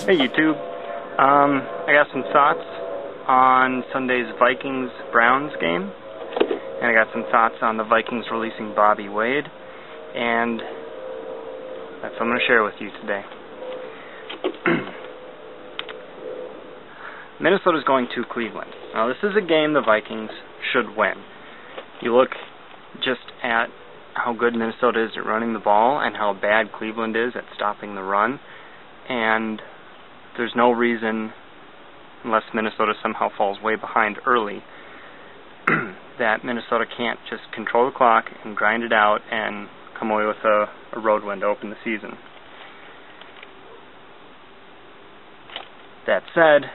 Hey YouTube, I got some thoughts on Sunday's Vikings-Browns game, and I got some thoughts on the Vikings releasing Bobby Wade, and that's what I'm going to share with you today. Minnesota's going to Cleveland. Now this is a game the Vikings should win. You look just at how good Minnesota is at running the ball and how bad Cleveland is at stopping the run, and there's no reason, unless Minnesota somehow falls way behind early, that Minnesota can't just control the clock and grind it out and come away with a road win to open the season. That said,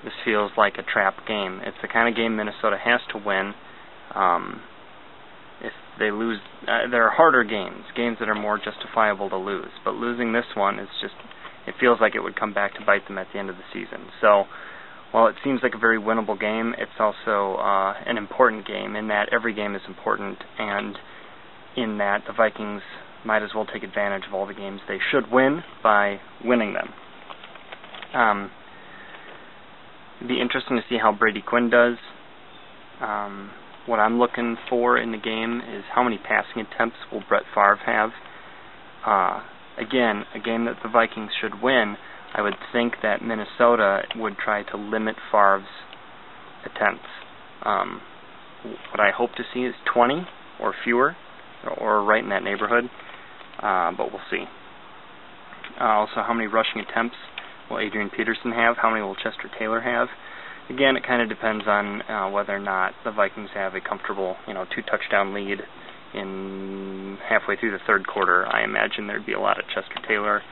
this feels like a trap game. It's the kind of game Minnesota has to win. If they lose, there are harder games that are more justifiable to lose. But losing this one is just, it feels like it would come back to bite them at the end of the season. So, while it seems like a very winnable game, it's also an important game in that every game is important, and in that the Vikings might as well take advantage of all the games they should win by winning them. It'd be interesting to see how Brady Quinn does. What I'm looking for in the game is how many passing attempts will Brett Favre have. Again, a game that the Vikings should win. I would think that Minnesota would try to limit Favre's attempts. What I hope to see is 20 or fewer, or right in that neighborhood, but we'll see. Also, how many rushing attempts will Adrian Peterson have? How many will Chester Taylor have? Again, it kind of depends on whether or not the Vikings have a comfortable, 2-touchdown lead in halfway through the third quarter. I imagine there'd be a lot of Chester Taylor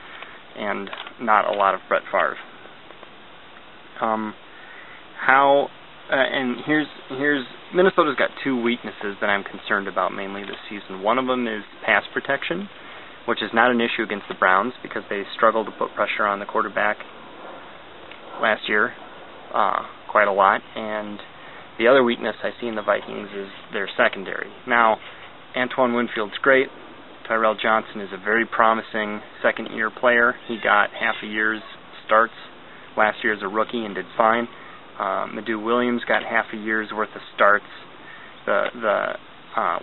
and not a lot of Brett Favre. And here's Minnesota's got two weaknesses that I'm concerned about mainly this season. One of them is pass protection, which is not an issue against the Browns because they struggled to put pressure on the quarterback last year quite a lot. And the other weakness I see in the Vikings is their secondary. Now, Antoine Winfield's great. Tyrell Johnson is a very promising second-year player. He got half a year's starts last year as a rookie and did fine. Madu Williams got half a year's worth of starts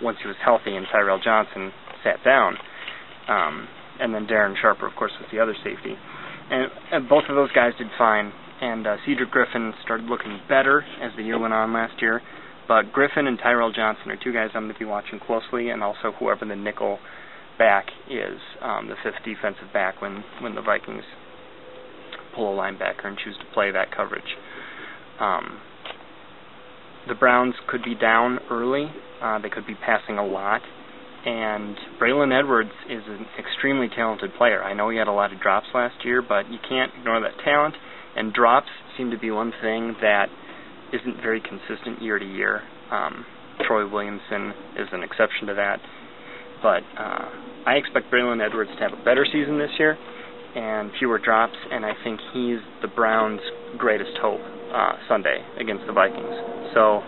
once he was healthy and Tyrell Johnson sat down. And then Darren Sharper, of course, was the other safety. And both of those guys did fine. And Cedric Griffin started looking better as the year went on last year. But Griffin and Tyrell Johnson are two guys I'm going to be watching closely, and also whoever the nickel back is, the fifth defensive back when the Vikings pull a linebacker and choose to play that coverage. The Browns could be down early. They could be passing a lot. And Braylon Edwards is an extremely talented player. I know he had a lot of drops last year, but you can't ignore that talent. And drops seem to be one thing that isn't very consistent year to year. Troy Williamson is an exception to that. But I expect Braylon Edwards to have a better season this year and fewer drops, and I think he's the Browns' greatest hope Sunday against the Vikings. So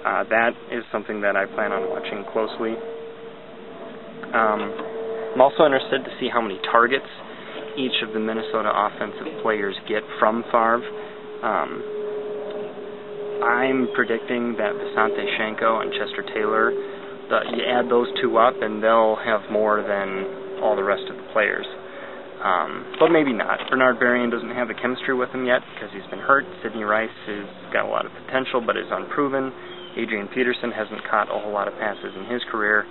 that is something that I plan on watching closely. I'm also interested to see how many targets each of the Minnesota offensive players get from Favre. I'm predicting that Visante Shenko and Chester Taylor, you add those two up and they'll have more than all the rest of the players. But maybe not. Bernard Berrien doesn't have the chemistry with him yet because he's been hurt. Sidney Rice has got a lot of potential but is unproven. Adrian Peterson hasn't caught a whole lot of passes in his career.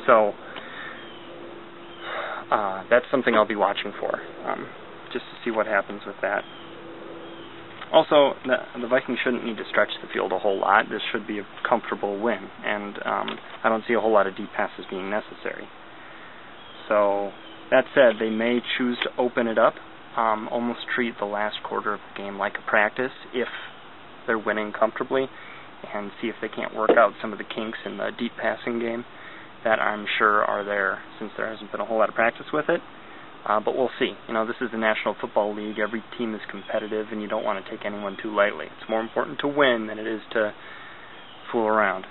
So that's something I'll be watching for, just to see what happens with that. Also, the Vikings shouldn't need to stretch the field a whole lot. This should be a comfortable win, and I don't see a whole lot of deep passes being necessary. So, that said, they may choose to open it up, almost treat the last quarter of the game like a practice if they're winning comfortably, and see if they can't work out some of the kinks in the deep passing game that I'm sure are there since there hasn't been a whole lot of practice with it. But we'll see. This is the National Football League. Every team is competitive, and you don't want to take anyone too lightly. It's more important to win than it is to fool around.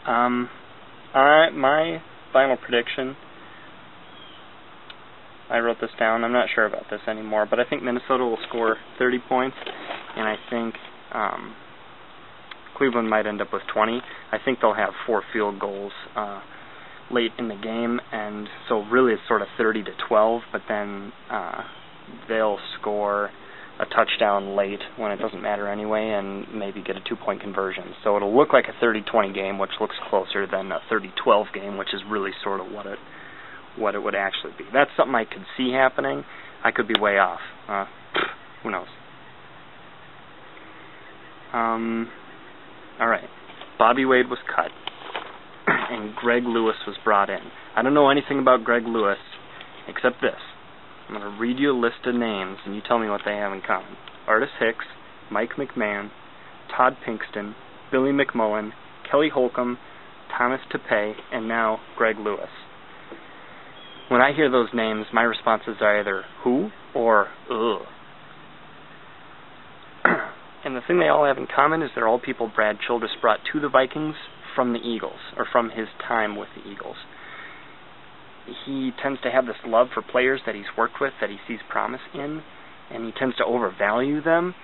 My final prediction I wrote this down. I'm not sure about this anymore, but I think Minnesota will score 30 points, and I think Cleveland might end up with 20. I think they'll have 4 field goals late in the game, and so really it's sort of 30-12, but then they'll score a touchdown late when it doesn't matter anyway, and maybe get a 2-point conversion. So it'll look like a 30-20 game, which looks closer than a 30-12 game, which is really sort of what it would actually be. That's something I could see happening. I could be way off. Who knows? All right. Bobby Wade was cut, and Greg Lewis was brought in. I don't know anything about Greg Lewis except this. I'm going to read you a list of names, and you tell me what they have in common. Artis Hicks, Mike McMahon, Todd Pinkston, Billy McMullen, Kelly Holcomb, Thomas Tepe, and now Greg Lewis. When I hear those names, my responses are either who or ugh. And the thing they all have in common is they're all people Brad Childress brought to the Vikings from the Eagles, or from his time with the Eagles. He tends to have this love for players that he's worked with, that he sees promise in, and he tends to overvalue them.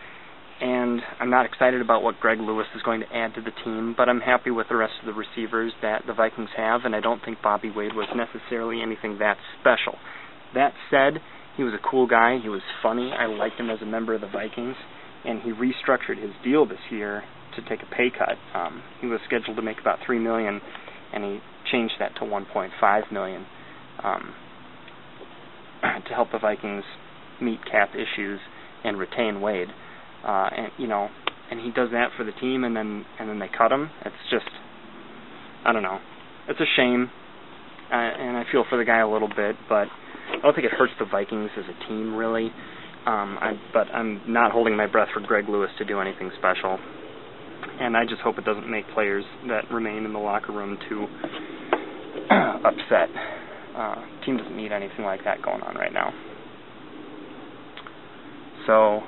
And I'm not excited about what Greg Lewis is going to add to the team, but I'm happy with the rest of the receivers that the Vikings have, and I don't think Bobby Wade was necessarily anything that special. That said, he was a cool guy, he was funny, I liked him as a member of the Vikings, and he restructured his deal this year to take a pay cut. He was scheduled to make about $3 million, and he changed that to $1.5 million to help the Vikings meet cap issues and retain Wade. And he does that for the team, and then they cut him. It's just, I don't know. It's a shame, and I feel for the guy a little bit, but I don't think it hurts the Vikings as a team, really. But I'm not holding my breath for Greg Lewis to do anything special, and I just hope it doesn't make players that remain in the locker room too upset. Team doesn't need anything like that going on right now. So,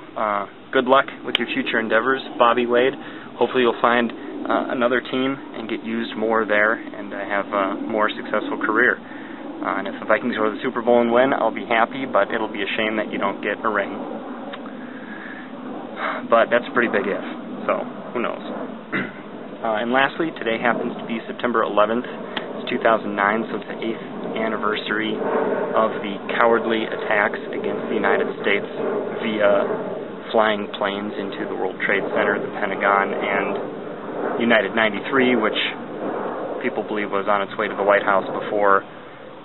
good luck with your future endeavors, Bobby Wade. Hopefully you'll find another team and get used more there and have a more successful career. And if the Vikings go to the Super Bowl and win, I'll be happy, but it'll be a shame that you don't get a ring. But that's a pretty big if, so who knows. And lastly, today happens to be September 11th. It's 2009, so it's the 8th anniversary of the cowardly attacks against the United States via flying planes into the World Trade Center, the Pentagon, and United 93, which people believe was on its way to the White House before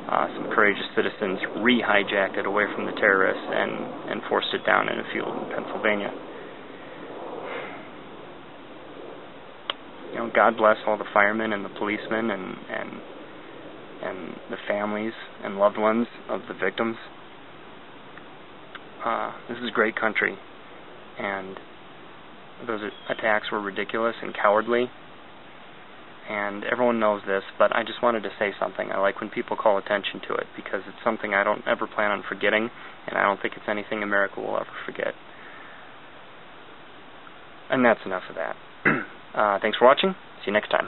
some courageous citizens re-hijacked it away from the terrorists and forced it down in a field in Pennsylvania. You know, God bless all the firemen and the policemen and the families and loved ones of the victims. This is a great country, and those attacks were ridiculous and cowardly, and everyone knows this, but I just wanted to say something. I like when people call attention to it, because it's something I don't ever plan on forgetting, and I don't think it's anything America will ever forget. And that's enough of that. Thanks for watching. See you next time.